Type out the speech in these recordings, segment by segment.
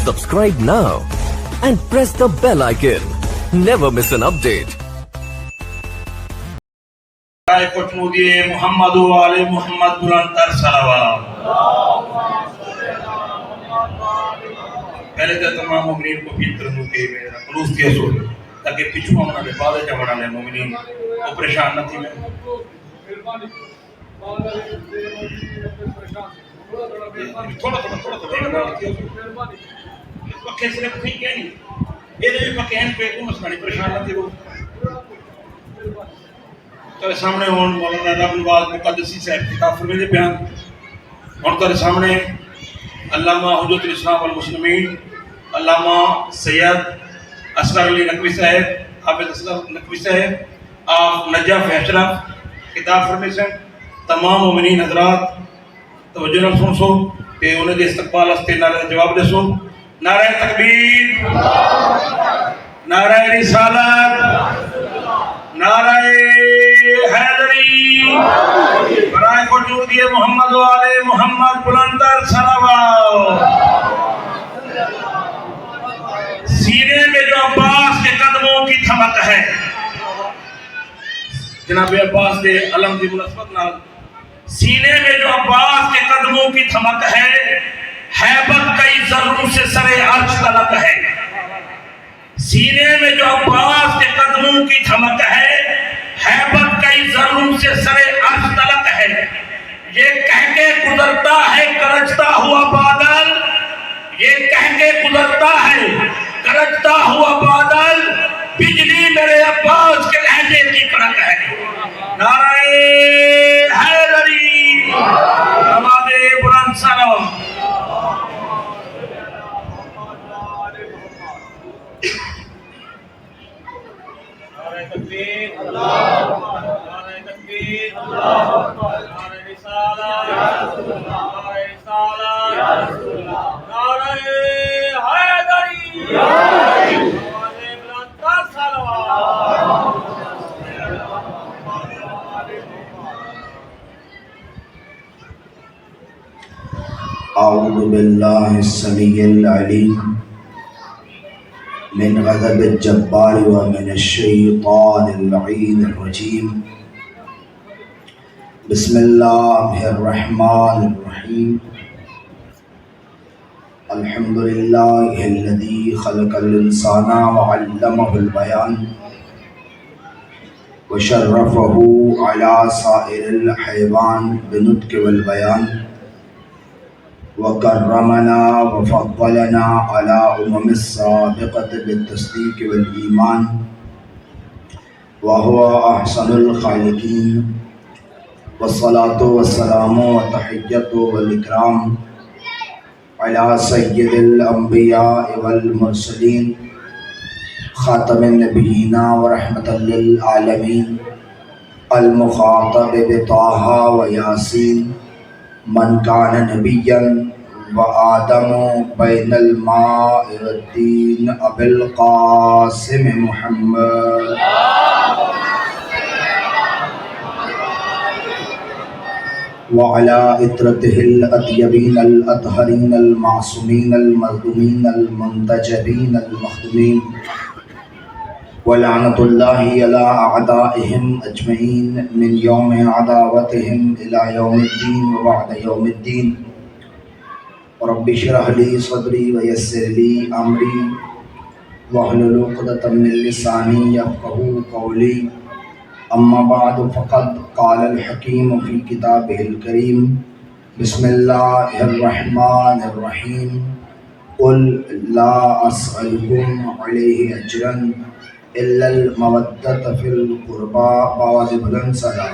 Subscribe now and press the bell icon. Never miss an update. محمد وآل محمد بلندر صلوات. پہلے تو تمام مومنین کو اپیل کروں کہ میرا خلوص کیا سو تاکہ پچھو ہمارا لے بعد جب بڑھا لے مومنین وہ پریشان نہ تھی میں. تھوڑا پکے صرف نہیں کیا نہیں یہ بھی پکے ہیں پہ کو مسئلہ نہیں پریشان نہ تھی وہ تو سامنے ہون مولانا رب نواز مقدسی صاحب کتاب فرمیدے بیان اور تو سامنے علامہ حجت الاسلام والمسلمین علامہ سید اصغر علی نقوی صاحب حافظ اصغر نقوی صاحب آپ نجف اشرف کتاب فرمیدے تمام مومنین حضرات توجہ نہ سن سو کہ انہیں دے استقبال استے نعرہ جواب دے سو. نعرہ تکبیر، نعرہ رسالت، نعرہ حیدری، برائے وجود محمد و آل محمد بلندر صلوات. سینے میں جو عباس کے قدموں کی تھمک ہے، جناب عباس کے علم کی مناسبت نال سینے میں جو عباس کے قدموں کی تھمک ہے، ہیبت کئی ذروں سے سر عرش تلک ہے. سینے میں جو عباس کے قدموں کی تھمک ہے، ہیبت کئی ذروں سے سر عرش تلک ہے. یہ کہہ کے گزرتا ہے گرجتا ہوا بادل، یہ کہہ کے گزرتا ہے گرجتا ہوا بادل، بجلی میرے عباس کے لہجے کی کڑک ہے. نعرہ حیدری، نماز بلند صلوات. نعرہ تکبیر، نعرہ تکبیر، نعرہ رسالت، نعرہ رسالت، نعرہ حیدری، نماز بلند صلوات. اعوذ باللہ السمیع العلیم من غضب الجبار ومن الشیطان اللعین الرجیم. بسم اللہ الرحمن الرحیم. الحمدللہ الذی خلق الانسان وعلمہ البیان وشرفہ علی سائر الحیوان بنطق والبیان وکرمنا وفضلنا على السابقة بالتصدیق والایمان وهو احسن الخالقین. والصلاة والسلام والتحیۃ والاکرام على سید الانبیاء والمرسلین خاتم النبیین ورحمۃ للعالمین المخاطب بطہ ویاسین من کان نبیا وآدم بین الماء والدین ابی القاسم محمد وعلى اطرته الاطیبین الاطہرین المعصومین المظلومین المنتجبین المخدومین ولعنۃ اللہ علی اعدائهم اجمعین من یوم عداوتهم الى یوم الدین وبعد یوم الدین. رب اشرح لی صدری ویسر لی امری واحلل عقدۃ من لسانی یفقهوا قولی. اما بعد فقد قال الحکیم فی کتابہ الکریم. بسم اللہ الرحمن الرحیم. قل لا اسألکم علیہ اجرا الا المودۃ فی القربى. باواز بلند صلوات.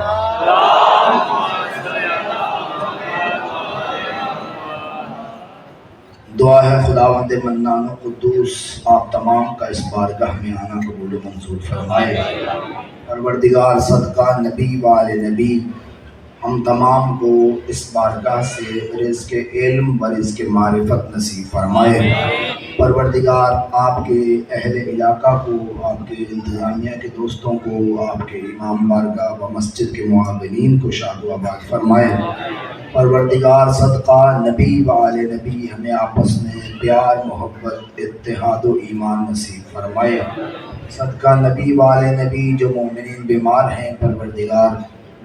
دعا ہے خداوند منان و قدوس آپ تمام کا اس بارگاہ میں آنا قبول و منظور فرمائے. پروردگار صدقہ نبی والے نبی ہم تمام کو اس بارگاہ سے رزق علم و رزق معرفت نصیب فرمائے. پروردگار آپ کے اہل علاقہ کو، آپ کے انتظامیہ کے دوستوں کو، آپ کے امام بارگاہ و مسجد کے معاونین کو شاد و آباد فرمائے. پروردگار صدقہ نبی و آل نبی ہمیں آپس میں پیار محبت اتحاد و ایمان نصیب فرمائے۔ صدقہ نبی و آل نبی جو مومنین بیمار ہیں پروردگار،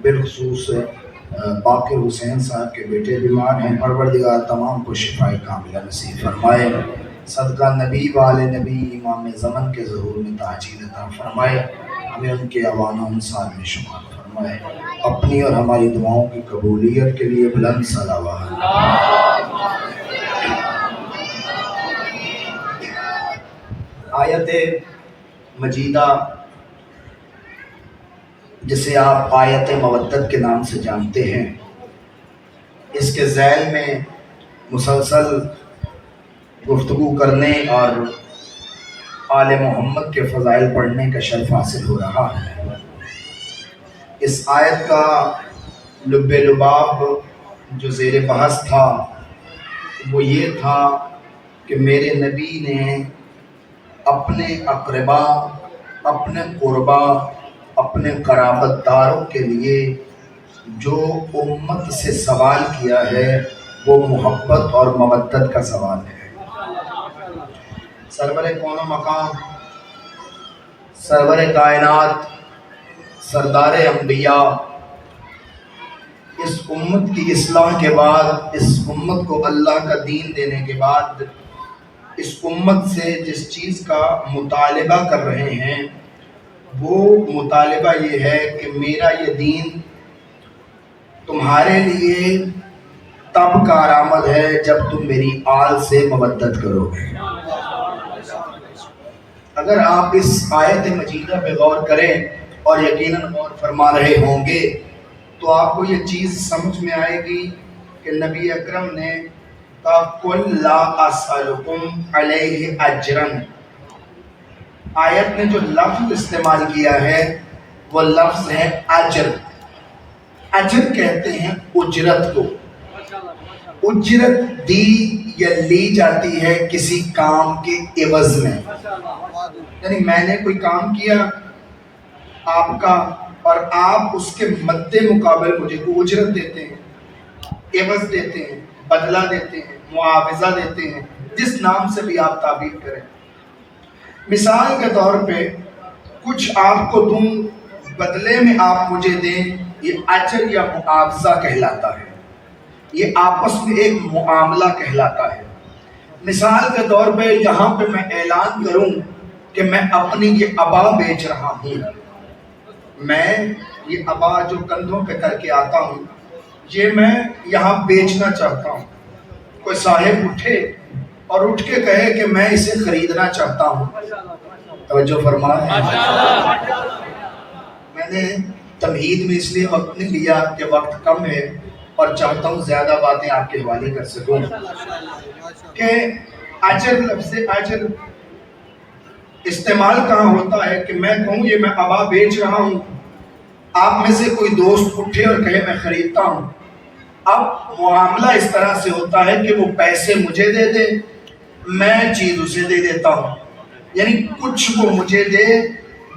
بالخصوص باقر حسین صاحب کے بیٹے بیمار ہیں، پروردگار تمام کو شفاء کاملہ نصیب فرمائے۔ صدقہ نبی و آل نبی امام زمن کے ظہور میں تاجیل عطا فرمائے، ہمیں ان کے اعوان و انصار میں شمار فرمائے، اپنی اور ہماری دعاؤں کی قبولیت کے لیے بلند صلوات۔ آیت مجیدہ جسے آپ آیت مودت کے نام سے جانتے ہیں، اس کے ذیل میں مسلسل گفتگو کرنے اور آل محمد کے فضائل پڑھنے کا شرف حاصل ہو رہا ہے۔ اس آیت کا لب لباب جو زیر بحث تھا وہ یہ تھا کہ میرے نبی نے اپنے اقربا، اپنے قربا، اپنے قرابت داروں کے لیے جو امت سے سوال کیا ہے وہ محبت اور مودت کا سوال ہے۔ سرور کون و مقام، سرور کائنات، سردار انبیاء، اس امت کی اصلاح کے بعد، اس امت کو اللہ کا دین دینے کے بعد، اس امت سے جس چیز کا مطالبہ کر رہے ہیں وہ مطالبہ یہ ہے کہ میرا یہ دین تمہارے لیے تب کارآمد ہے جب تم میری آل سے مودت کرو گے۔ اگر آپ اس آیت مجیدہ پہ غور کریں اور یقیناً غور فرما رہے ہوں گے تو آپ کو یہ چیز سمجھ میں آئے گی کہ نبی اکرم نے قُلْ لَا أَسْأَلُكُمْ عَلَيْهِ أَجْرًا، آیت نے جو لفظ استعمال کیا ہے وہ لفظ ہے اجر۔ اجر کہتے ہیں اجرت کو، اجرت دی یا لی جاتی ہے کسی کام کے عوض میں، یعنی میں نے کوئی کام کیا آپ کا اور آپ اس کے مد مقابل مجھے کو اجرت دیتے ہیں، عوض دیتے ہیں، بدلہ دیتے ہیں، معاوضہ دیتے ہیں، جس نام سے بھی آپ تعبیر کریں۔ مثال کے طور پہ کچھ آپ کو دوں بدلے میں آپ مجھے دیں، یہ اجر یا معاوضہ کہلاتا ہے، یہ آپس میں ایک معاملہ کہلاتا ہے۔ مثال کے طور پہ یہاں پہ میں اعلان کروں کہ میں اپنی یہ عبا بیچ رہا ہوں، میں یہ عبا جو کندھوں پہ کر کے آتا ہوں یہ میں یہاں بیچنا چاہتا ہوں، کوئی صاحب اٹھے اور اٹھ کے کہے کہ میں اسے خریدنا چاہتا ہوں، توجہ فرمائیں۔ میں نے تمہید میں اس لیے وقت نہیں لیا کہ وقت کم ہے اور چاہتا ہوں زیادہ باتیں آپ کے حوالے کر سکوں، کہ اجر، لفظ اجر استعمال کہاں ہوتا ہے کہ میں کہوں یہ میں عبا بیچ رہا ہوں، آپ میں سے کوئی دوست اٹھے اور کہے میں خریدتا ہوں۔ اب معاملہ اس طرح سے ہوتا ہے کہ وہ پیسے مجھے دے دے، میں چیز اسے دے دیتا ہوں، یعنی کچھ وہ مجھے دے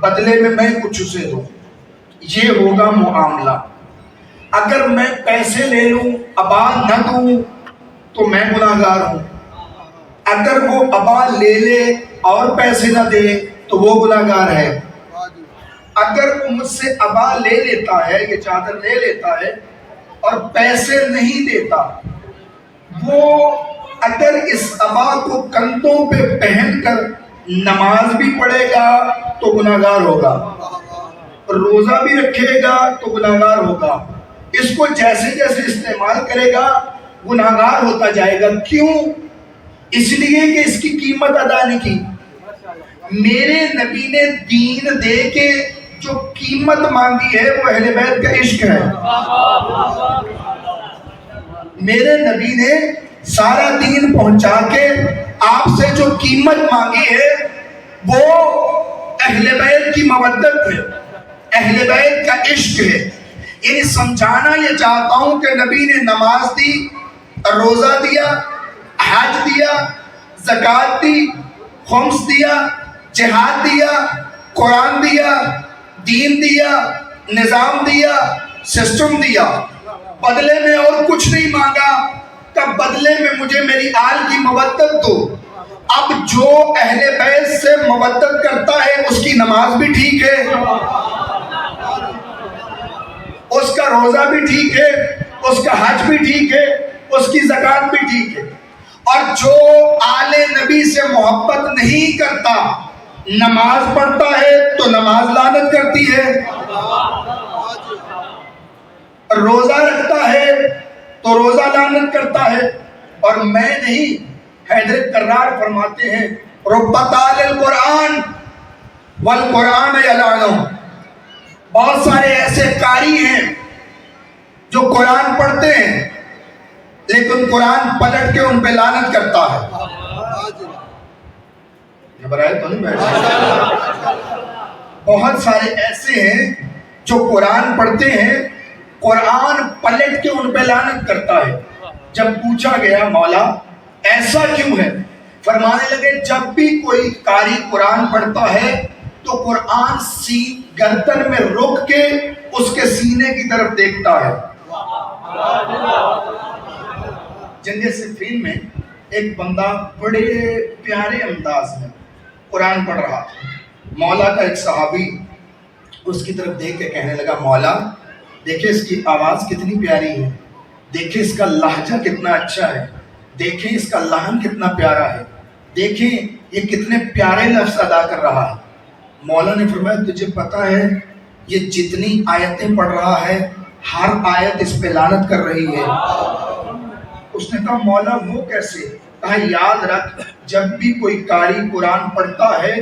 بدلے میں میں کچھ اسے دوں، یہ ہوگا معاملہ۔ اگر میں پیسے لے لوں عبا نہ دوں تو میں گناہگار ہوں، اگر وہ عبا لے لے اور پیسے نہ دے تو وہ گناہگار ہے۔ اگر وہ مجھ سے عبا لے لیتا ہے، یہ چادر لے لیتا ہے اور پیسے نہیں دیتا، وہ اگر اس عبا کو کندھوں پہ پہن کر نماز بھی پڑھے گا تو گناہگار ہوگا، روزہ بھی رکھے گا تو گناہگار ہوگا، اس کو جیسے جیسے استعمال کرے گا گناہگار ہوتا جائے گا۔ کیوں؟ اس لیے کہ اس کی قیمت ادا نہیں کی۔ میرے نبی نے دین دے کے جو قیمت مانگی ہے وہ اہل بیت کا عشق ہے۔ میرے نبی نے سارا دین پہنچا کے آپ سے جو قیمت مانگی ہے وہ اہل بیت کی مودت ہے، اہل بیت کا عشق ہے۔ یعنی سمجھانا یہ چاہتا ہوں کہ نبی نے نماز دی، روزہ دیا، حج دیا، زکوٰۃ دی، خمس دیا، جہاد دیا، قرآن دیا، دین دیا، نظام دیا، سسٹم دیا، بدلے میں اور کچھ نہیں مانگا کہ بدلے میں مجھے میری آل کی مودت دو۔ اب جو اہل بیت سے مودت کرتا ہے اس کی نماز بھی ٹھیک ہے، اس کا روزہ بھی ٹھیک ہے، اس کا حج بھی ٹھیک ہے، اس کی زکوٰۃ بھی ٹھیک ہے۔ اور جو آل نبی سے محبت نہیں کرتا، نماز پڑھتا ہے تو نماز لعنت کرتی ہے، روزہ رکھتا ہے تو روزہ لعنت کرتا ہے۔ اور میں نہیں، حیدر کرار فرماتے ہیں رب طال القرآن والقرآن یلعنہ، بہت سارے ایسے قاری ہیں جو قرآن پڑھتے ہیں لیکن قرآن پلٹ کے ان پہ لعنت کرتا ہے۔ گھبرائے تو نہیں بیٹھے؟ بہت سارے ایسے ہیں جو قرآن پڑھتے ہیں، قرآن پلٹ کے ان پہ لعنت کرتا ہے۔ جب پوچھا گیا مولا ایسا کیوں ہے، فرمانے لگے جب بھی کوئی قاری قرآن پڑھتا ہے تو قرآن گردن میں رک کے اس کے سینے کی طرف دیکھتا ہے۔ جنگ صفین میں ایک بندہ بڑے پیارے انداز میں قرآن پڑھ رہا تھا، مولا کا ایک صحابی اس کی طرف دیکھ کے کہنے لگا مولا دیکھیں اس کی آواز کتنی پیاری ہے، دیکھیں اس کا لہجہ کتنا اچھا ہے، دیکھیں اس کا لحن کتنا پیارا ہے، دیکھیں یہ کتنے پیارے لفظ ادا کر رہا ہے۔ مولا نے فرمایا تجھے پتا ہے یہ جتنی آیتیں پڑھ رہا ہے ہر آیت اس پہ لعنت کر رہی ہے۔ اس نے کہا مولا وہ کیسے؟ کہا یاد رکھ جب بھی کوئی قاری قرآن پڑھتا ہے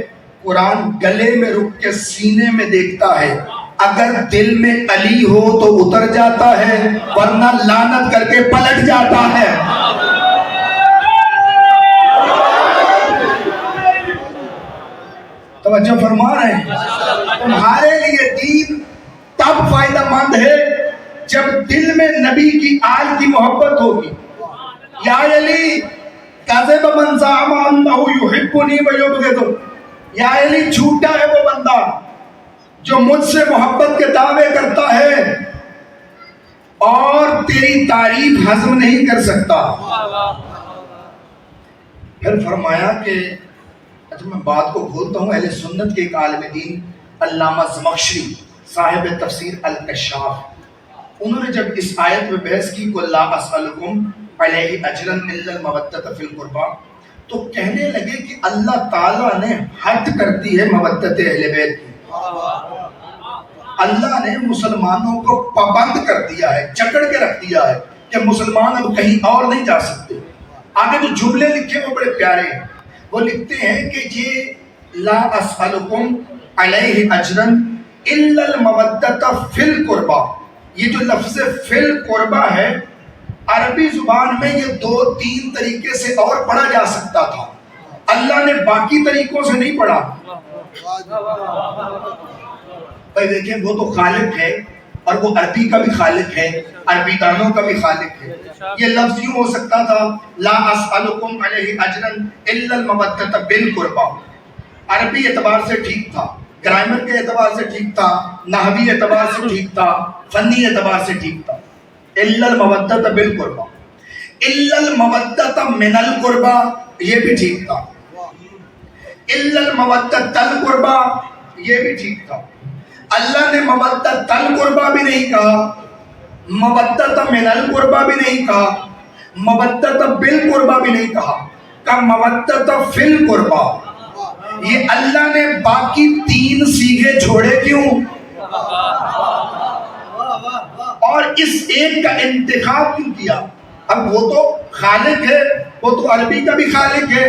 قرآن گلے میں رک کے سینے میں دیکھتا ہے، اگر دل میں علی ہو تو اتر جاتا ہے ورنہ لعنت کر کے پلٹ جاتا ہے۔ توجہ فرما رہے ہیں؟ تمہارے لیے دین تب فائدہ مند ہے جب دل میں نبی کی آل کی محبت ہوگی۔ یا علی کذب من زعم انہ یحبنی ویبغض، یا علی جھوٹا ہے وہ بندہ جو مجھ سے محبت کے دعوے کرتا ہے اور تیری تعریف ہضم نہیں کر سکتا۔ پھر فرمایا کہ اچھا میں بات کو بھولتا ہوں، اہل سنت کے ایک عالم دین علامہ زمخشری صاحب تفسیر الکشاف، انہوں نے جب اس آیت میں بحث کی قُل لا اسألکم علیہ اجرا الا المودۃ فی القربیٰ، تو کہنے لگے کہ اللہ تعالیٰ نے حد کر دی ہے مودت اہل بیت کی، اللہ نے مسلمانوں کو پابند کر دیا ہے، جکڑ کے رکھ دیا ہے کہ مسلمان اب کہیں اور نہیں جا سکتے۔ آگے جو جملے لکھے وہ بڑے پیارے ہیں، وہ لکھتے ہیں کہ یہ لا اسألکم علیہ اجرا الا المودۃ فی القربیٰ، یہ جو لفظ فی القربیٰ ہے عربی زبان میں یہ دو تین طریقے سے اور پڑھا جا سکتا تھا، اللہ نے باقی طریقوں سے نہیں پڑھا۔ بھائی دیکھیں وہ تو خالق ہے اور وہ عربی کا بھی خالق ہے، عربی دانوں کا بھی خالق ہے۔ یہ لفظ یوں ہو سکتا تھا لا اسألکم علیہ اجرا الا المودۃ بالقربیٰ، عربی اعتبار سے ٹھیک تھا، گرامر کے اعتبار سے ٹھیک تھا، نحوی اعتبار سے ٹھیک تھا، فنی اعتبار سے ٹھیک تھا۔ الا المودۃ بالقربیٰ، الا المودۃ من القربیٰ یہ بھی ٹھیک تھا، الا المودۃ القربیٰ یہ بھی ٹھیک تھا۔ اللہ نے مودۃ القربیٰ بھی نہیں کہا، مودۃ من القربیٰ بھی نہیں کہا، مودۃ بالقربیٰ بھی نہیں کہا، کہ مودۃ فی القربیٰ۔ یہ اللہ نے باقی تین صیغے چھوڑے کیوں؟ اور اس ایک کا انتخاب کیوں کیا؟ اب وہ تو خالق ہے، وہ تو عربی کا بھی خالق ہے،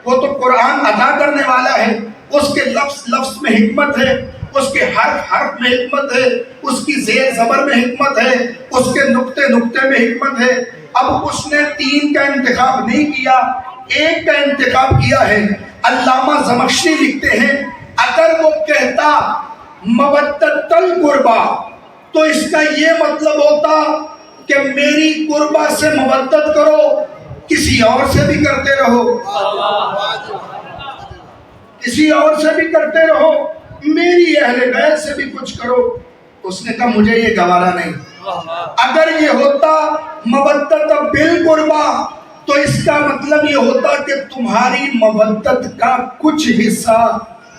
وہ تو قرآن ادا کرنے والا ہے، اس کے لفظ لفظ میں حکمت ہے، اس کے حرف حرف میں حکمت ہے، اس کی زیر زبر میں حکمت ہے، اس کے نقطے نقطے میں حکمت ہے۔ اب اس نے تین کا انتخاب نہیں کیا، ایک کا انتخاب کیا ہے۔ علامہ زمخشری لکھتے ہیں اگر وہ کہتا مودۃ القربیٰ تو اس کا یہ مطلب ہوتا کہ میری قربہ سے مودت کرو، کسی اور سے بھی کرتے رہو، کسی اور سے بھی کرتے رہو، میری اہل بیت سے بھی کچھ کرو۔ اس نے کہا مجھے یہ گوارا نہیں، اگر یہ ہوتا مودت بالقربا تو اس کا مطلب یہ ہوتا کہ تمہاری مودت کا کچھ حصہ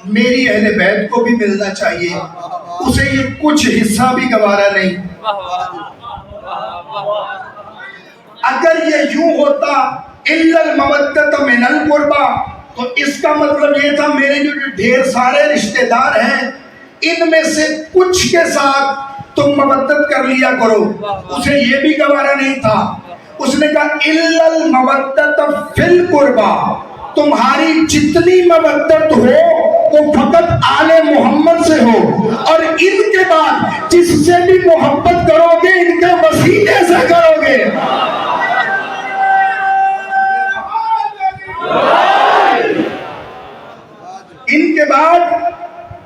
میری اہل بیت کو بھی ملنا چاہیے، اسے یہ کچھ حصہ بھی گوارا نہیں۔ اگر یہ یوں ہوتا الا المودۃ من القربا تو اس کا مطلب یہ تھا میرے جو ڈھیر سارے رشتہ دار ہیں ان میں سے کچھ کے ساتھ تم مودت کر لیا کرو، اسے یہ بھی گوارا نہیں تھا۔ اس نے کہا الا المودۃ فی القربا، تمہاری جتنی مودت ہو وہ فقط آل محمد سے ہو، اور ان کے بعد جس سے بھی محبت کرو گے ان کے وسیلے سے کرو گے۔ ان کے بعد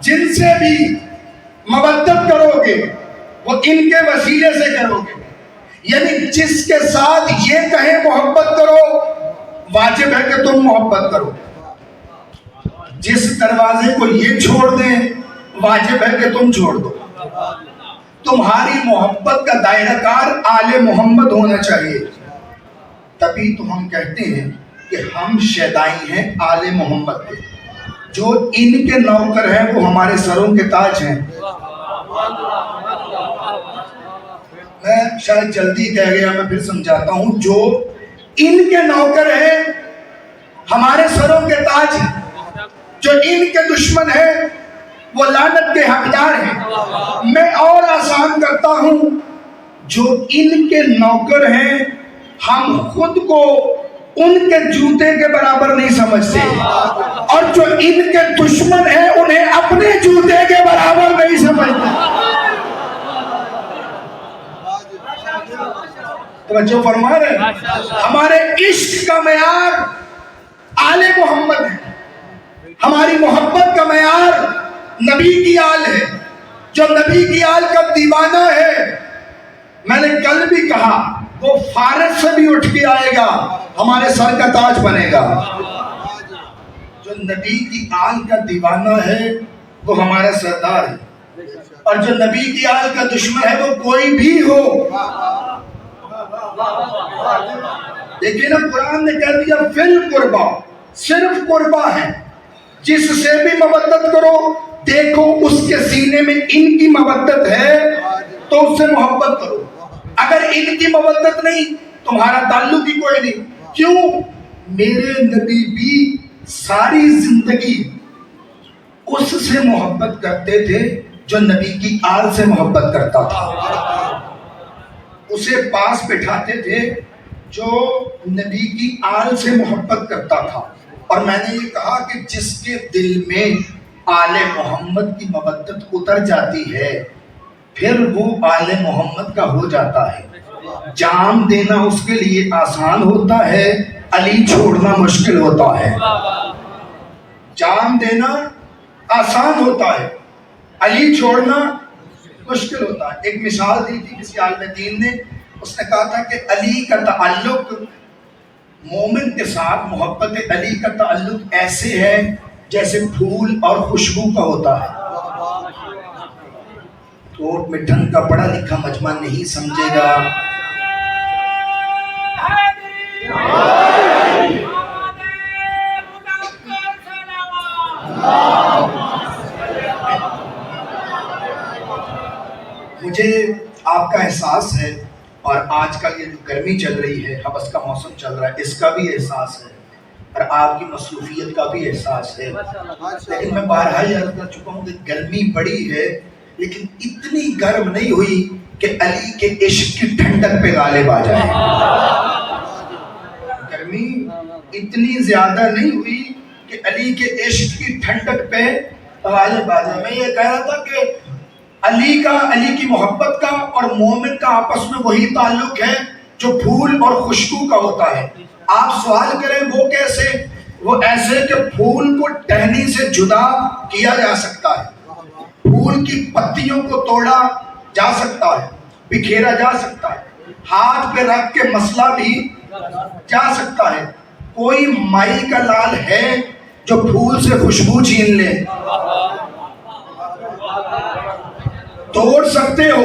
جن سے بھی مودت کرو گے وہ ان کے وسیلے سے کرو گے، یعنی جس کے ساتھ یہ کہیں محبت کرو واجب ہے کہ تم محبت کرو، جس دروازے کو یہ چھوڑ دیں واجب ہے کہ تم چھوڑ دو۔ تمہاری محبت کا دائرہ کار آل محمد ہونا چاہیے، تبھی تو ہم کہتے ہیں کہ ہم شیدائی ہیں آل محمد کے، جو ان کے نوکر ہیں وہ ہمارے سروں کے تاج ہیں۔ میں شاید جلدی کہہ گیا، میں پھر سمجھاتا ہوں، جو ان کے نوکر ہیں ہمارے سروں کے تاج ہیں، جو ان کے دشمن ہیں وہ لعنت کے حقدار ہیں۔ میں اور آسان کرتا ہوں، جو ان کے نوکر ہیں ہم خود کو ان کے جوتے کے برابر نہیں سمجھتے، اور جو ان کے دشمن ہیں انہیں اپنے جوتے کے برابر نہیں سمجھتے۔ توجہ فرما رہے ہیں؟ ہمارے عشق کا معیار آل محمد ہے، ہماری محبت کا معیار نبی کی آل ہے۔ جو نبی کی آل کا دیوانہ ہے، میں نے کل بھی کہا، وہ فارس سے بھی اٹھ کے آئے گا، ہمارے سر کا تاج بنے گا۔ جو نبی کی آل کا دیوانہ ہے وہ ہمارا سردار ہے، اور جو نبی کی آل کا دشمن ہے وہ کوئی بھی ہو۔ لیکن اب قرآن نے کہہ دیا فی القربا، صرف قربا ہے، جس سے بھی مودت کرو دیکھو اس کے سینے میں ان کی مودت ہے تو اس سے محبت کرو، اگر ان کی مودت نہیں تمہارا تعلق ہی کوئی نہیں۔ کیوں؟ میرے نبی بھی ساری زندگی اس سے محبت کرتے تھے جو نبی کی آل سے محبت کرتا تھا، اسے پاس بٹھاتے تھے جو نبی کی آل سے محبت کرتا تھا۔ اور میں نے یہ کہا کہ جس کے دل میں آل محمد کی محبت اتر جاتی ہے پھر وہ آل محمد کا ہو جاتا ہے۔ جام دینا اس کے لیے آسان ہوتا ہے، علی چھوڑنا مشکل ہوتا ہے۔ جام دینا آسان ہوتا ہے، علی چھوڑنا مشکل ہوتا ہے۔ ایک مثال دی تھی کسی عالم دین نے، اس نے کہا تھا کہ علی کا تعلق مومن کے ساتھ، محبت علی کا تعلق ایسے ہے جیسے پھول اور خوشبو کا ہوتا ہے۔ کوٹ میں ڈھنگ کا پڑھا لکھا مجمع نہیں سمجھے گا۔ مجھے آپ کا احساس ہے، اور آج کل یہ جو گرمی چل رہی ہے، حبس کا موسم چل رہا ہے، اس کا بھی احساس ہے، اور آپ کی مصروفیت کا بھی احساس ہے۔ لیکن میں بارہا یہ عرض کر چکا ہوں کہ گرمی بڑی ہے لیکن اتنی گرم نہیں ہوئی کہ علی کے عشق کی ٹھنڈک پہ غالب آ جائے۔ گرمی اتنی زیادہ نہیں ہوئی کہ علی کے عشق کی ٹھنڈک پہ غالب آ جائے۔ میں یہ کہہ رہا تھا کہ علی کی محبت کا اور مومن کا آپس میں وہی تعلق ہے جو پھول اور خوشبو کا ہوتا ہے۔ آپ سوال کریں وہ کیسے؟ وہ ایسے کہ پھول کو ٹہنی سے جدا کیا جا سکتا ہے، پھول کی پتیوں کو توڑا جا سکتا ہے، بکھیرا جا سکتا ہے، ہاتھ پہ رکھ کے مسئلہ بھی جا سکتا ہے۔ کوئی مائی کا لال ہے جو پھول سے خوشبو چھین لے؟ توڑ سکتے ہو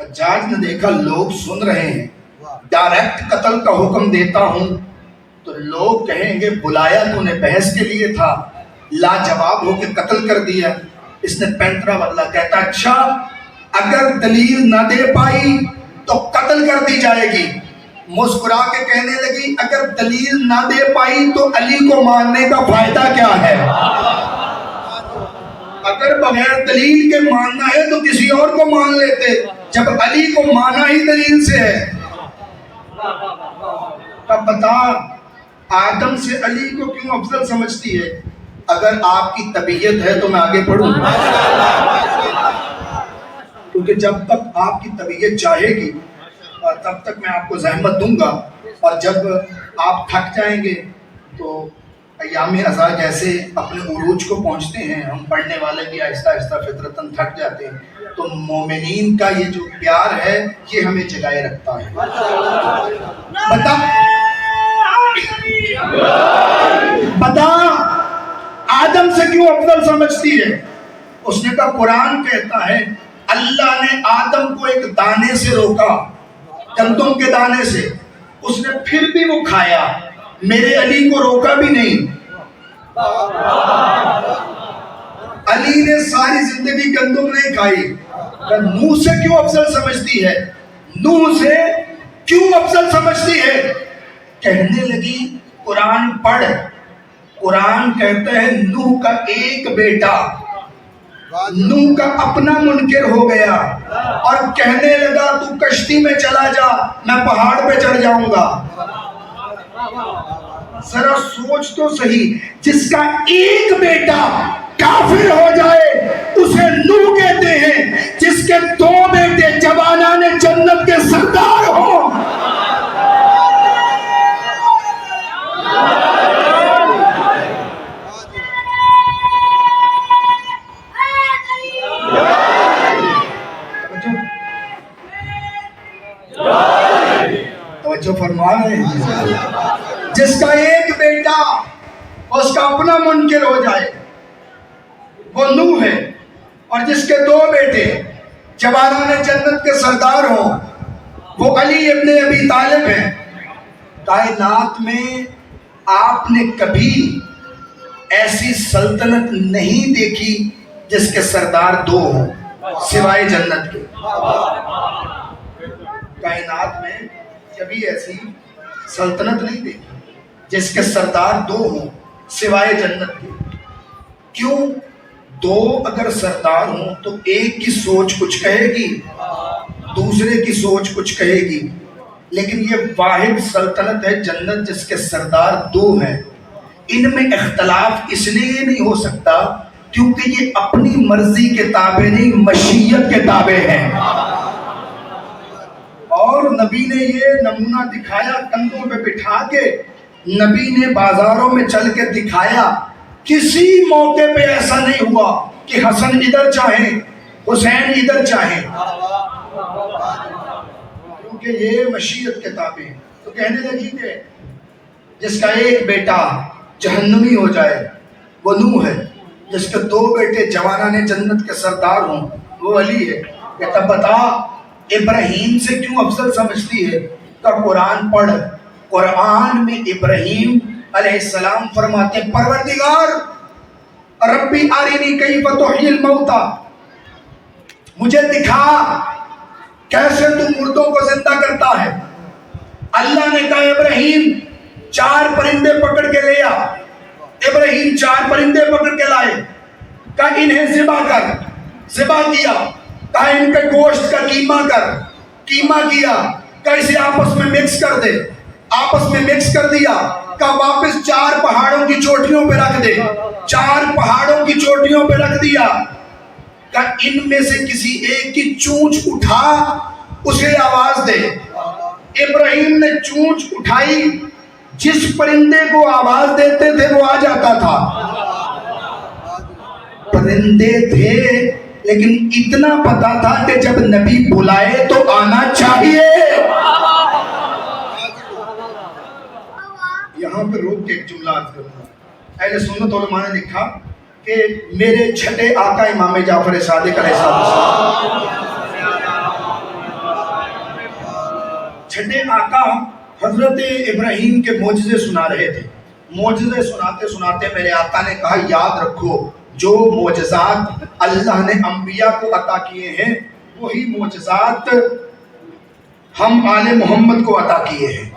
حجاج نے دیکھا لوگ سن رہے ہیں، ڈائریکٹ قتل کا حکم دیتا ہوں تو لوگ کہیں گے بلایا تو نے بحث کے لیے تھا، لاجواب ہو کے قتل کر دیا۔ اس نے پینترا بدلا، کہتا اچھا اگر دلیل نہ دے پائی تو قتل کر دی جائے گی۔ مسکرا کے کہنے لگی اگر دلیل نہ دے پائی تو علی کو ماننے کا فائدہ کیا ہے؟ اگر بغیر دلیل کے ماننا ہے تو کسی اور کو مان لیتے، جب علی کو مانا ہی دلیل سے ہے۔ اب بتا آدم سے علی کو کیوں افضل سمجھتی ہے؟ اگر آپ کی طبیعت ہے تو میں آگے پڑھوں، کیونکہ جب تک آپ کی طبیعت چاہے گی تب تک میں آپ کو زحمت دوں گا، اور جب آپ تھک جائیں گے تو ایام ازا جیسے اپنے عروج کو پہنچتے ہیں، ہم پڑھنے والے بھی آہستہ آہستہ فطرتاً تھک جاتے ہیں، تو مومنین کا یہ جو پیار ہے یہ ہمیں جگائے رکھتا ہے۔ بتا آدم سے کیوں افضل سمجھتی ہے؟ اس نے کہا قرآن کہتا ہے اللہ نے آدم کو ایک دانے سے روکا، گندم کے دانے سے، اس نے پھر بھی وہ کھایا، میرے علی کو روکا بھی نہیں۔ علی نے ساری زندگی گندم نہیں کھائی۔ نوح سے کیوں افضل سمجھتی ہے؟ نوح سے کیوں افضل سمجھتی ہے؟ کہنے لگی قرآن پڑھ، قرآن کہتا ہے نوح کا ایک بیٹا نوح کا اپنا منکر ہو گیا اور کہنے لگا تو کشتی میں چلا جا، میں پہاڑ پہ چڑھ جاؤں گا۔ ذرا سوچ تو صحیح، جس کا ایک بیٹا کافر ہو جائے اسے نوح کہتے ہیں، جس کے دو بیٹے جوانان جنت کے سردار ہوں۔ توجہ فرما رہے ہیں، جس کا ایک بیٹا اس کا اپنا منکر ہو جائے وہ نوح ہے، اور جس کے دو بیٹے جوانان جنت کے سردار ہوں وہ علی ابن ابی طالب ہیں۔ کائنات میں آپ نے کبھی ایسی سلطنت نہیں دیکھی جس کے سردار دو ہوں سوائے جنت کے۔ کائنات میں کبھی ایسی سلطنت نہیں دیکھی جس کے سردار دو ہوں سوائے جنت کے۔ کیوں؟ دو اگر سردار ہوں تو ایک کی سوچ کچھ کہے گی، دوسرے کی سوچ کچھ کہے گی، لیکن یہ واحد سلطنت ہے جنت جس کے سردار دو ہیں۔ ان میں اختلاف اس لیے نہیں ہو سکتا کیونکہ یہ اپنی مرضی کے تابع نہیں، مشیت کے تابع ہیں۔ اور نبی نے یہ نمونہ دکھایا، کندھوں پہ بٹھا کے نبی نے بازاروں میں چل کے دکھایا۔ کسی موقع پہ ایسا نہیں ہوا کہ حسن ادھر چاہیں حسین ادھر چاہیں، کیونکہ یہ مشیت کے تابع ہیں۔ تو کہنے لگی کہ جس کا ایک بیٹا جہنمی ہو جائے وہ نوح ہے، جس کے دو بیٹے جوانان جنت کے سردار ہوں وہ علی ہے۔ کہتا بتا ابراہیم سے کیوں افضل سمجھتی ہے؟ کہ قرآن پڑھ، قرآن میں ابراہیم علیہ السلام فرماتے ہیں پروردگار ربی ارینی کیف تحیی الموتى، مجھے دکھا کیسے تو مردوں کو زندہ کرتا ہے۔ اللہ نے کہا ابراہیم 4 پرندے پکڑ کے لے آ۔ ابراہیم 4 پرندے پکڑ کے لائے، کہا انہیں ذبح کر، ذبح کیا، کہا ان کے گوشت کا قیمہ کر، قیمہ کیا، کہا اسے آپس میں مکس کر دے، آپس میں مکس کر دیا، کہا واپس 4 پہاڑوں کی چوٹیوں پہ رکھ دے، 4 پہاڑوں کی چوٹیوں پہ رکھ دیا، کہا ان میں سے کسی ایک کی چونچ اٹھا اسے آواز دے۔ ابراہیم نے چونچ اٹھائی، جس پرندے کو آواز دیتے تھے وہ آ جاتا تھا۔ پرندے تھے لیکن اتنا پتا تھا کہ جب نبی بلائے تو آنا چاہیے۔ یہاں پہ روک کے ایک جملہ عرض کروں گا۔ اہل سنت علماء نے لکھا کہ میرے چھٹے آقا امام جعفر صادق علیہ السلام چھٹے آقا حضرت ابراہیم کے معجزے سنا رہے تھے. معجزے سناتے سناتے میرے آقا نے کہا یاد رکھو جو معجزات اللہ نے انبیاء کو عطا کیے ہیں وہی معجزات ہم آل محمد کو عطا کیے ہیں.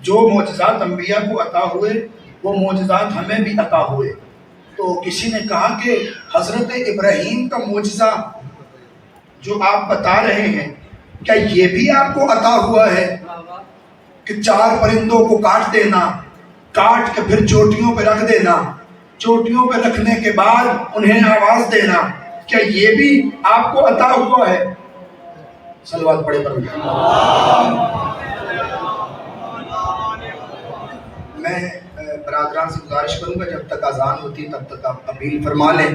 جو معجزات انبیاء کو عطا ہوئے وہ معجزات ہمیں بھی عطا ہوئے. تو کسی نے کہا کہ حضرت ابراہیم کا معجزہ جو آپ بتا رہے ہیں کیا یہ بھی آپ کو عطا ہوا ہے کہ 4 پرندوں کو کاٹ دینا, کاٹ کے پھر چوٹیوں پہ رکھ دینا, چوٹیوں پہ رکھنے کے بعد انہیں آواز دینا, کیا یہ بھی آپ کو عطا ہوا ہے؟ صلوات پڑھے پر میں برادران سے گزارش کروں گا جب تک اذان ہوتی تب تک آپ اپیل فرما لیں,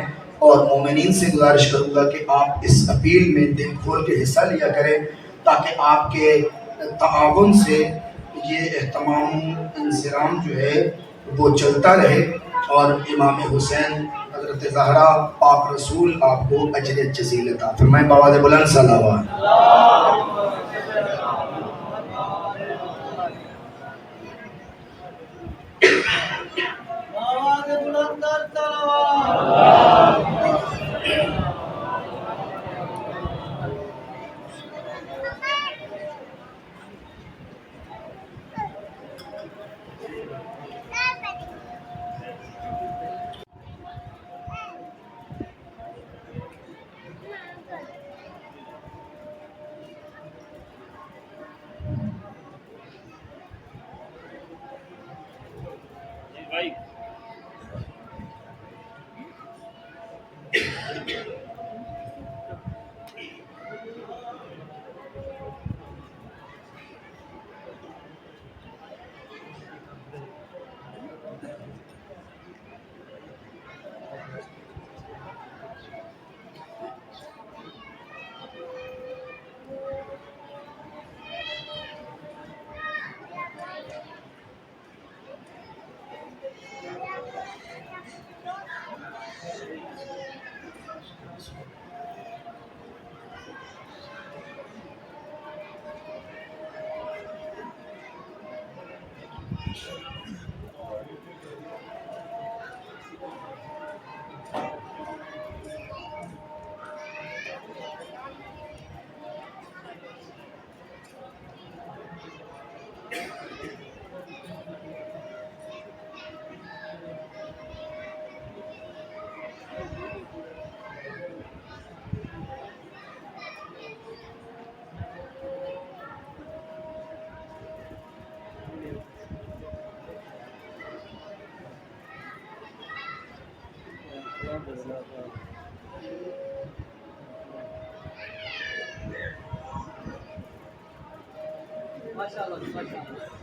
اور مومنین سے گزارش کروں گا کہ آپ اس اپیل میں دل کھول کے حصہ لیا کریں تاکہ آپ کے تعاون سے یہ اہتمام انصرام جو ہے وہ چلتا رہے اور امام حسین حضرت زہرا پاک رسول آپ کو اجر جزیل عطا فرمائیں. بآواز بلند صلوات.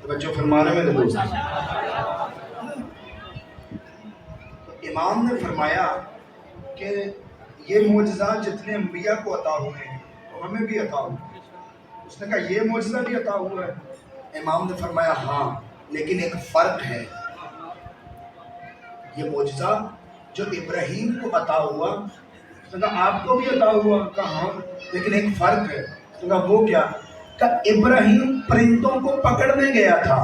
توجہ فرمانے میں دوست امام نے فرمایا کہ یہ معجزات جتنے انبیاء کو عطا ہوئے ہیں تو ہمیں بھی عطا ہوئے. اس نے کہا یہ معجزہ بھی عطا ہوا ہے؟ امام نے فرمایا ہاں, لیکن ایک فرق ہے. یہ معجزہ جو ابراہیم کو عطا ہوا اس نے کہا آپ کو بھی عطا ہوا, کہا ہاں, لیکن ایک فرق ہے. اس نے کہا وہ کیا؟ کہ ابراہیم پرندوں کو پکڑنے گیا تھا.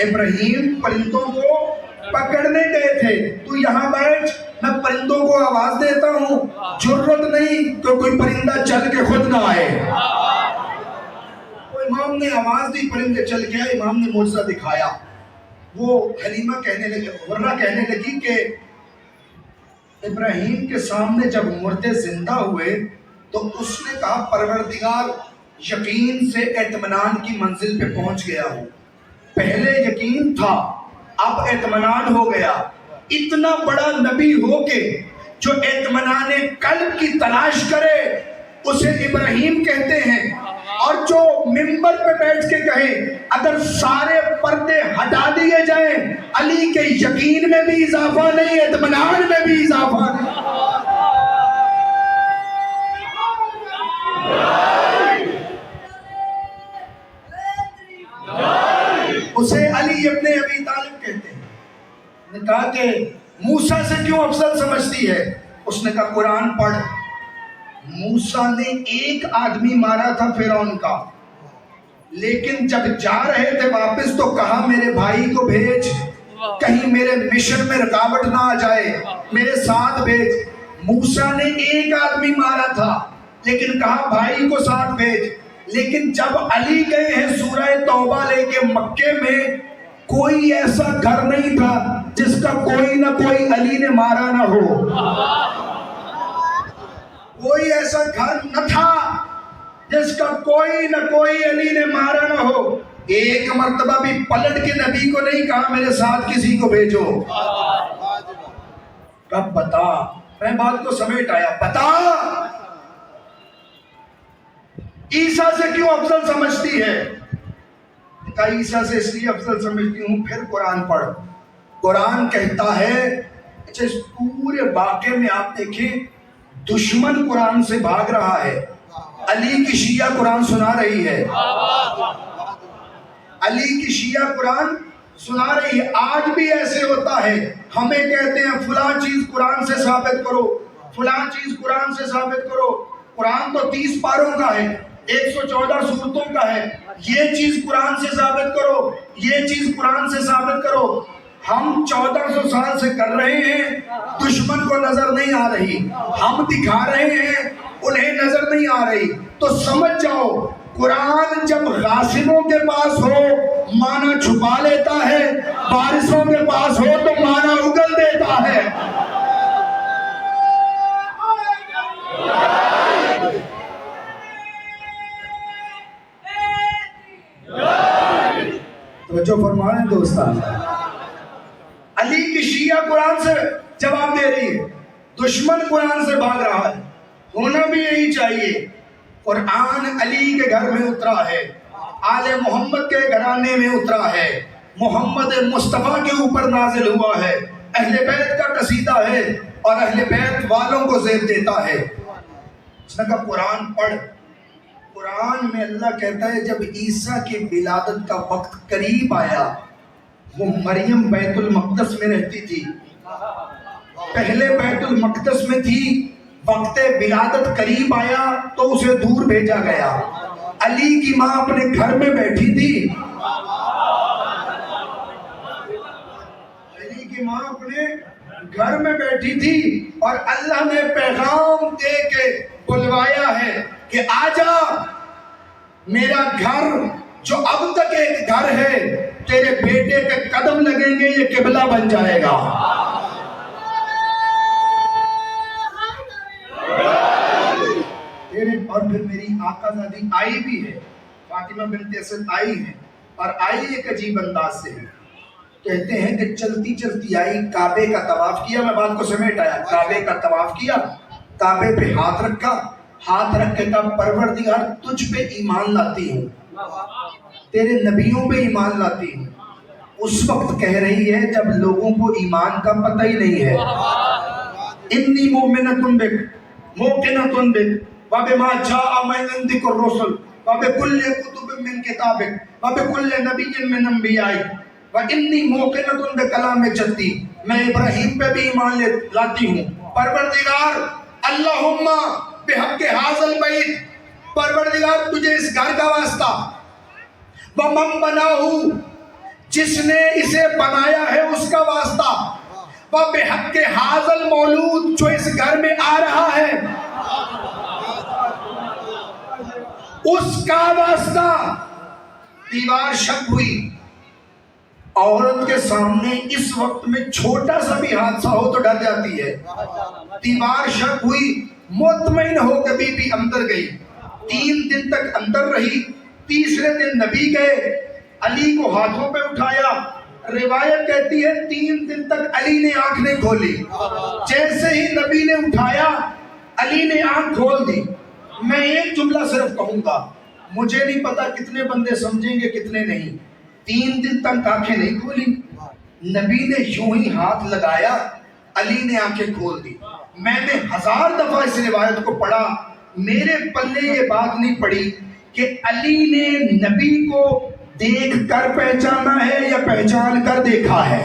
ابراہیم پرندوں کو پکڑنے گئے تھے. تو یہاں بیٹھ, میں پرندوں کو آواز دیتا ہوں, جرت نہیں کہ کوئی پرندہ چل کے خود نہ آئے. تو امام نے آواز دی, پرندے چل کے آئے, امام نے معجزہ دکھایا. وہ حلیمہ کہنے لگی, ورنہ کہنے لگی کہ ابراہیم کے سامنے جب مردے زندہ ہوئے تو اس نے کہا پروردگار یقین سے اطمینان کی منزل پہ پہنچ گیا ہوں. پہلے یقین تھا, اب اطمینان ہو گیا. اتنا بڑا نبی ہو کے جو اطمینان قلب کی تلاش کرے اسے ابراہیم کہتے ہیں, اور جو منبر پہ بیٹھ کے کہے اگر سارے پردے ہٹا دیے جائیں علی کے یقین میں بھی اضافہ نہیں, اطمینان میں بھی اضافہ نہیں. اسے علی ابن ابی طالب کہتے ہیں. نے کہا کہ موسیٰ سے کیوں افضل سمجھتی ہے؟ اس نے کہا قرآن پڑھ. موسیٰ نے ایک آدمی مارا تھا فرعون کا، لیکن جب جا رہے تھے واپس تو کہا میرے بھائی کو بھیج، کہیں میرے مشن میں رکاوٹ نہ آ جائے، میرے ساتھ بھیج۔ موسیٰ نے ایک آدمی مارا تھا لیکن کہا بھائی کو ساتھ بھیج۔ لیکن جب علی گئے ہیں سورہ توبہ لے کے مکے میں، کوئی ایسا گھر نہیں تھا جس کا کوئی نہ کوئی علی نے مارا نہ ہو، کوئی ایسا گھر نہ تھا جس کا کوئی نہ کوئی علی نے مارا نہ ہو۔ ایک مرتبہ بھی پلٹ کے نبی کو نہیں کہا میرے ساتھ کسی کو بھیجو۔ کب بتا، میں بات کو سمیٹ آیا، بتا عیسیٰ سے کیوں افضل سمجھتی ہے؟ کہ عیسیٰ سے اس لیے افضل سمجھتی ہوں، پھر قرآن پڑھ۔ قرآن کہتا ہے، اچھا اس پورے واقعے میں آپ دیکھیں، دشمن قرآن سے بھاگ رہا ہے، علی کی شیعہ قرآن سنا رہی ہے، علی کی شیعہ قرآن سنا رہی ہے۔ آج بھی ایسے ہوتا ہے، ہمیں کہتے ہیں فلاں چیز قرآن سے ثابت کرو، فلاں چیز قرآن سے ثابت کرو۔ قرآن تو 30 پاروں کا ہے، 114 سورتوں کا ہے، یہ چیز قرآن سے ثابت کرو، یہ چیز قرآن سے ثابت کرو۔ ہم 1400 سال سے کر رہے ہیں، دشمن کو نظر نہیں آ رہی، ہم دکھا رہے ہیں، انہیں نظر نہیں آ رہی۔ تو سمجھ جاؤ، قرآن جب غاصبوں کے پاس ہو معنی چھپا لیتا ہے، وارثوں کے پاس ہو تو معنی اگل دیتا ہے۔ توجہ فرمائیں دوستان، علی کی شیعہ قرآن سے جواب دے رہی ہے، دشمن قرآن سے بھاگ رہا ہے۔ ہونا بھی یہی چاہیے۔ قرآن علی کے گھر میں اترا ہے، آل محمد کے گھرانے میں اترا ہے، محمد مصطفیٰ کے اوپر نازل ہوا ہے، اہل بیت کا قصیدہ ہے اور اہل بیت والوں کو زیب دیتا ہے۔ اس نے کہا قرآن پڑھ۔ قرآن میں اللہ کہتا ہے جب عیسیٰ کی ولادت کا وقت قریب آیا، وہ مریم بیت المقدس میں رہتی تھی، پہلے بیت المقدس میں تھی، وقت ولادت قریب آیا تو اسے دور بھیجا گیا۔ علی کی ماں اپنے گھر میں بیٹھی تھی، علی کی ماں اپنے گھر میں بیٹھی تھی اور اللہ نے پیغام دے کے بلوایا ہے کہ آجا، میرا گھر جو اب تک ایک گھر ہے، تیرے بیٹے کے قدم لگیں گے یہ قبلہ بن جائے گا۔ اور پھر میری آقا زادی آئی بھی ہے، فاطمہ بنت اسد آئی ہے، اور آئی ایک عجیب انداز سے ہے۔ کہتے ہیں کہ چلتی چلتی آئی، کعبے کا طواف کیا، میں بات کو سمیٹ آیا، کعبے کا طواف کیا، کعبے پہ ہاتھ رکھا، ہاتھ رکھ کے کہا پروردگار تجھ پہ ایمان لاتی ہوں، تیرے نبیوں پہ ایمان لاتی ہوں۔ اس وقت کہہ رہی ہے جب لوگوں کو ایمان کا پتہ ہی نہیں ہے، انی مومنۃ بک موقنۃ بک وبما جاء من عندک الرسل وبکل کتب من کتابک وبکل نبی من انبیائک وانی موقنۃ بکلام جدی، میں ابراہیم پہ بھی ایمان لاتی ہوں۔ پروردگار اللہم بحق ھذا البیت، پروردگار تجھے اس گھر کا واسطہ، ومن بناہ، جس نے اسے بنایا ہے اس کا واسطہ، وبحق ھذا المولود، جو اس گھر میں آ رہا ہے اس کا واسطہ۔ دیوار شک ہوئی۔ عورت کے سامنے اس وقت میں چھوٹا سا بھی حادثہ ہو تو ڈر جاتی ہے۔ دیوار شک ہوئی، مطمئن ہو کے بی بی اندر گئی، 3 دن تک اندر رہی۔ تیسرے دن نبی گئے، علی کو ہاتھوں پہ اٹھایا، روایت کہتی ہے 3 دن تک علی نے آنکھ نہیں کھولی، جیسے ہی نبی نے اٹھایا علی نے آنکھ کھول دی۔ میں ایک جملہ صرف کہوں گا، مجھے نہیں پتا کتنے بندے سمجھیں گے کتنے نہیں، 3 دن تک آنکھیں نہیں کھولی، نبی نے یوں ہی ہاتھ لگایا، علی نے آنکھیں کھول دی۔ میں نے 1000 دفعہ اس روایت کو پڑھا، میرے پلے یہ بات نہیں پڑی کہ علی نے نبی کو دیکھ کر پہچانا ہے یا پہچان کر دیکھا ہے۔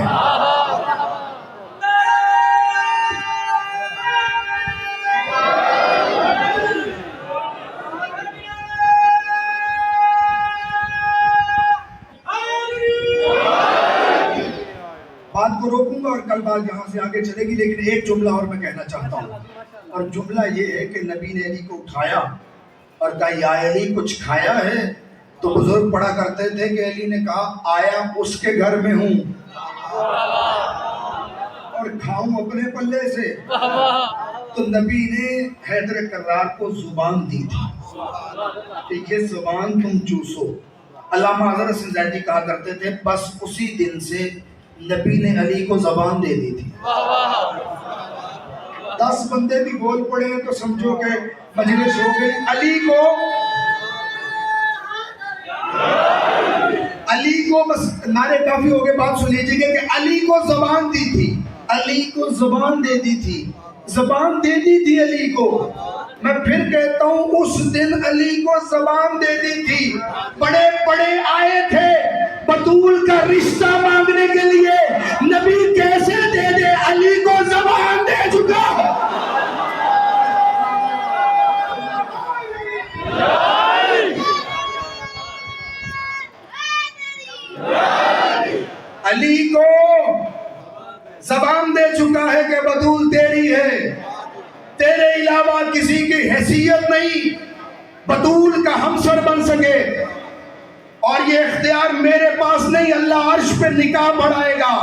بات کو روکوں گا اور کل بات یہاں سے آگے چلے گی، لیکن ایک جملہ اور میں کہنا چاہتا ہوں، اور جملہ یہ ہے کہ نبی نے علی کو اٹھایا اور کہا یا علی کچھ کھایا ہے؟ تو بزرگ پڑھا کرتے تھے کہ علی نے کہا آیا اس کے گھر میں ہوں اور کھاؤں اپنے پلے سے۔ تو نبی نے حیدر کرار کو زبان دی تھی کہ یہ زبان تم چوسو۔ علامہ حضرت سنجیدی کہا کرتے تھے بس اسی دن سے نبی نے علی کو زبان دے دی تھی۔ 10 بندے بھی بول پڑے ہیں تو سمجھو کہ مجلس ہو گئی۔ علی کو بس نعرے کافی ہو گئے، بات سن لیجیے گا کہ علی کو زبان دی تھی، علی کو زبان دے دی تھی، زبان دے دی تھی علی کو۔ میں پھر کہتا ہوں اس دن علی کو زبان دے دی تھی۔ بڑے بڑے آئے تھے بطول کا رشتہ مانگنے کے لیے، نبی کیسے دے دے؟ علی کو زبان دے چکا۔ علی کو زبان دے چکا ہے کہ بطول تیری ہے، تیرے علاوہ کسی کی حیثیت نہیں بطول کا ہمسر بن سکے، اور یہ اختیار میرے پاس نہیں، اللہ عرش پہ نکاح بڑھائے گا،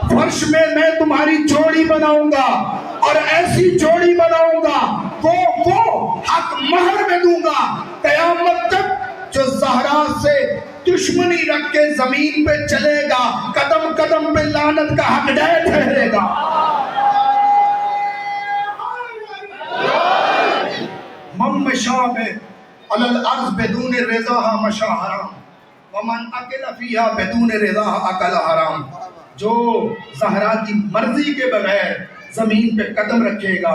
فرش میں میں تمہاری جوڑی بناؤں گا، اور ایسی جوڑی بناؤں گا وہ حق مہر میں دوں گا قیامت تک۔ جو زہرا سے دشمنی رکھ کے زمین پہ چلے گا قدم قدم پہ لعنت کا حقدار ٹھہرے گا۔ من مشى على الارض بدون رضاها مشى حرام ومن اکل فيها بدون رضاها اکل حرام۔ جو زہرا کی مرضی کے بغیر زمین پہ قدم رکھے گا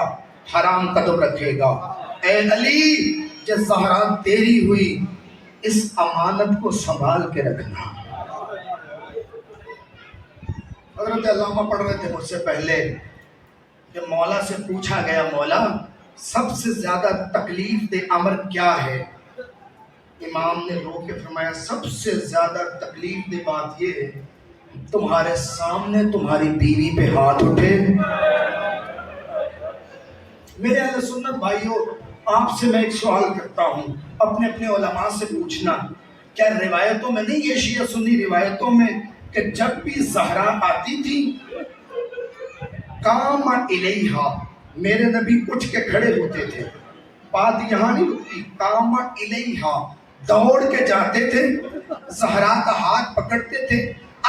حرام قدم رکھے گا۔ اے علی جو زہرا تیری ہوئی، اس امانت کو سنبھال کے رکھنا۔ حضرت علامہ پڑھ رہے تھے مجھ سے پہلے کہ مولا سے پوچھا گیا مولا سب سے زیادہ تکلیف دہ امر کیا ہے؟ امام نے رو کے فرمایا سب سے زیادہ تکلیف دہ بات یہ ہے تمہارے سامنے تمہاری بیوی پہ ہاتھ اٹھے۔ میرے اہل سنت بھائیوں، آپ سے میں ایک سوال کرتا ہوں، اپنے اپنے علماء سے پوچھنا، کیا روایتوں میں نہیں، یہ شیعہ سنی روایتوں میں، کہ جب بھی زہرا آتی تھی قام الیہا، میرے نبی اٹھ کے کھڑے ہوتے تھے، بات یہاں نہیں رکتی، قام الیہا، دوڑ کے جاتے تھے، زہرا کا ہاتھ پکڑتے تھے،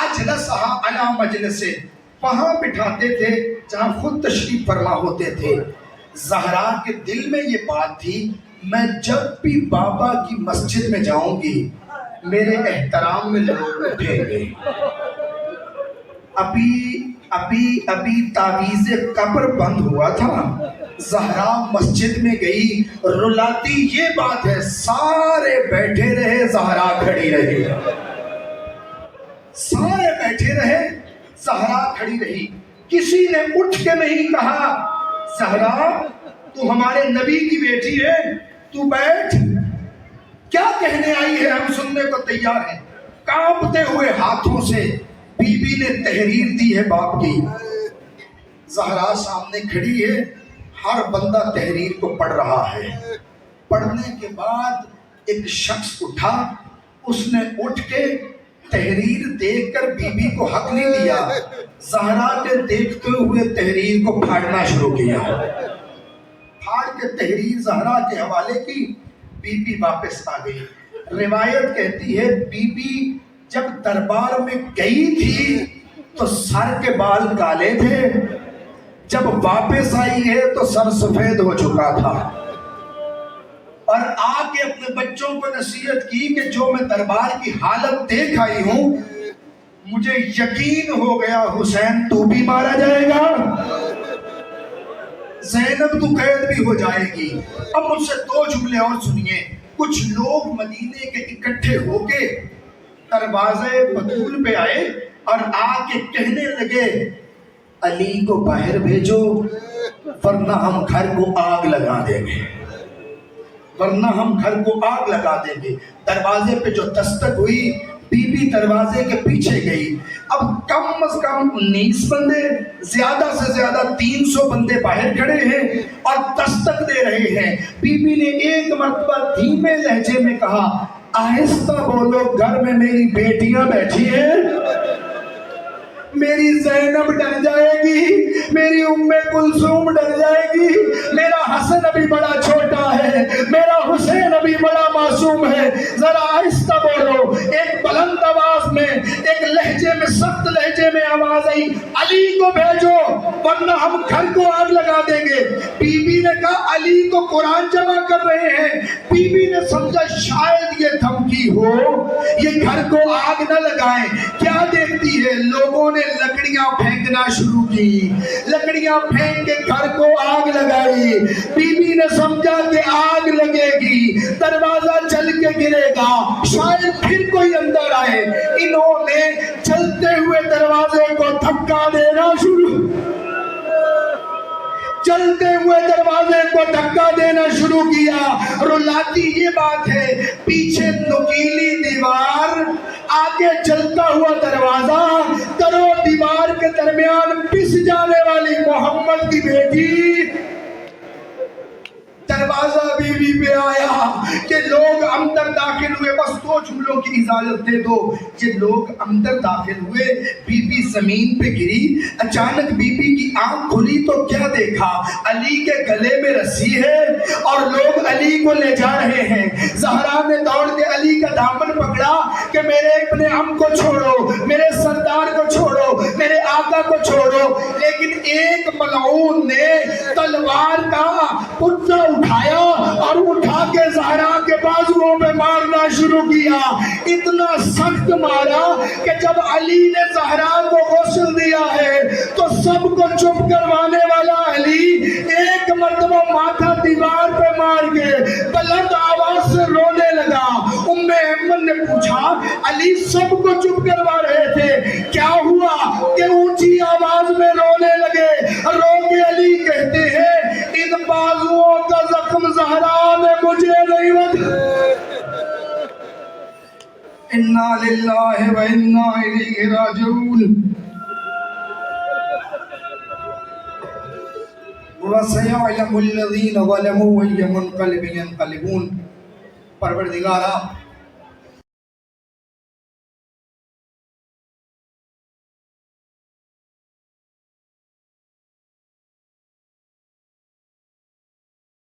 اجلسہا علی مجلسے، وہاں بٹھاتے تھے جہاں خود تشریف فرما ہوتے تھے۔ زہرا کے دل میں یہ بات تھی میں جب بھی بابا کی مسجد میں جاؤں گی میرے احترام میں لوگ اٹھیں گے۔ ابھی تعویذ قبر بند ہوا تھا، زہرا مسجد میں گئی، رلاتی یہ بات ہے سارے بیٹھے رہے زہرا کھڑی رہی، سارے بیٹھے رہے زہرا کھڑی رہی، کسی نے اٹھ کے نہیں کہا زہرا تو ہمارے نبی کی بیٹی ہے تو بیٹھ، کیا کہنے آئی ہے ہم سننے کو تیار ہیں۔ کانپتے ہوئے ہاتھوں سے بی بی نے تحریر دی ہے باپ کی، زہرا سامنے کھڑی ہے، ہر بندہ تحریر کو پڑھ رہا ہے۔ پڑھنے کے بعد ایک شخص اٹھا، اس نے اٹھ کے تحریر دیکھ کر بی بی کو حق نہیں دیا، زہرا کے دیکھتے ہوئے تحریر کو پھاڑنا شروع کیا، پھاڑ کے تحریر زہرا کے حوالے کی، بی بی واپس آ گئی۔ روایت کہتی ہے بی بی جب دربار میں گئی تھی تو سر کے بال کالے تھے، جب واپس آئی ہے تو سر سفید ہو چکا تھا، اور آ کے اپنے بچوں کو نصیحت کی کہ جو میں دربار کی حالت دیکھ آئی ہوں مجھے یقین ہو گیا حسین تو بھی مارا جائے گا، زینب تو قید بھی ہو جائے گی۔ اب مجھ سے 2 جملے اور سنیے۔ کچھ لوگ مدینے کے اکٹھے ہو کے دروازے بطول پہ آئے اور آ کے کہنے لگے علی کو باہر بھیجو ورنہ ہم گھر کو آگ لگا دیں گے، ورنہ ہم گھر کو آگ لگا دیں گے۔ دروازے پہ جو دستک ہوئی بی بی دروازے کے پیچھے گئی. اب کم از کم 19 بندے، زیادہ سے زیادہ 300 بندے باہر کھڑے ہیں اور دستک دے رہے ہیں. بی بی نے ایک مرتبہ دھیمے لہجے میں کہا، آہستہ بولو، گھر میں میری بیٹیاں بیٹھی ہیں، میری زینب ڈر جائے گی، میری ام کلثوم ڈر جائے گی، میرا حسن ابھی بڑا چھوٹا ہے، میرا حسین ابھی بڑا معصوم ہے، ذرا آہستہ بولو. ایک بلند آواز میں، ایک لہجے میں، سخت لہجے میں آواز آئی، علی کو بھیجو ورنہ ہم گھر کو آگ لگا دیں گے. بی بی نے کہا، علی تو قرآن جمع کر رہے ہیں. بی بی نے سمجھا شاید یہ دھمکی ہو، یہ گھر کو آگ نہ لگائیں. کیا دیکھتی ہے، لوگوں نے لکڑیاں پھینکنا شروع کی، لکڑیاں پھینک کے گھر کو آگ لگائی. بی بی نے سمجھا کہ آگ لگے گی، دروازہ چل کے گرے گا، شاید پھر کوئی اندر آئے. انہوں نے چلتے ہوئے دروازے کو دھکا دینا چلتے ہوئے دروازے کو دھکا دینا شروع کیا. رلاتی یہ بات ہے، پیچھے نکیلی دیوار، آگے چلتا ہوا دروازہ، در و دیوار کے درمیان پس جانے والی محمد کی بیٹی. دروازہ بی بی پہ آیا کہ لوگ اندر داخل ہوئے. بس 2 جملوں کی اجازت دے دو. یہ لوگ اندر داخل ہوئے، بی بی زمین پہ گری. اچانک بی بی کی آنکھ کھلی تو کیا دیکھا، علی کے گلے میں رسی ہے اور لوگ علی کو لے جا رہے ہیں. زہرا نے دوڑ کے علی کا دامن پکڑا کہ میرے ابن عم کو چھوڑو، میرے سردار کو چھوڑو، میرے آقا کو چھوڑو. لیکن ایک ملعون نے تلوار کا پتہ اٹھایا اور اٹھا کے زہرا کے بازوؤں پہ مارنا شروع کیا. اتنا سخت مارا کہ جب علی نے زہرا کو غسل دیا ہے تو سب کو چپ کروانے والا علی ایک مرتبہ ماتھا دیوار پہ مار کے بلند آواز سے رونے لگا. ام ایمن نے پوچھا، علی سب کو چپ کروا رہے تھے، کیا ہوا کہ اونچی آواز میں رونے لگے؟ رو کے علی کہتے ہیں، ان بازوؤں کا زخم زہرا نے مجھے نہیں بتایا. انا للہ و انا الیہ راجعون. وَسَيَعْلَمُ الَّذِينَ ظَلَمُوا أَيَّ مُنْقَلِبٍ يَنْقَلِبُونَ. پروردگارا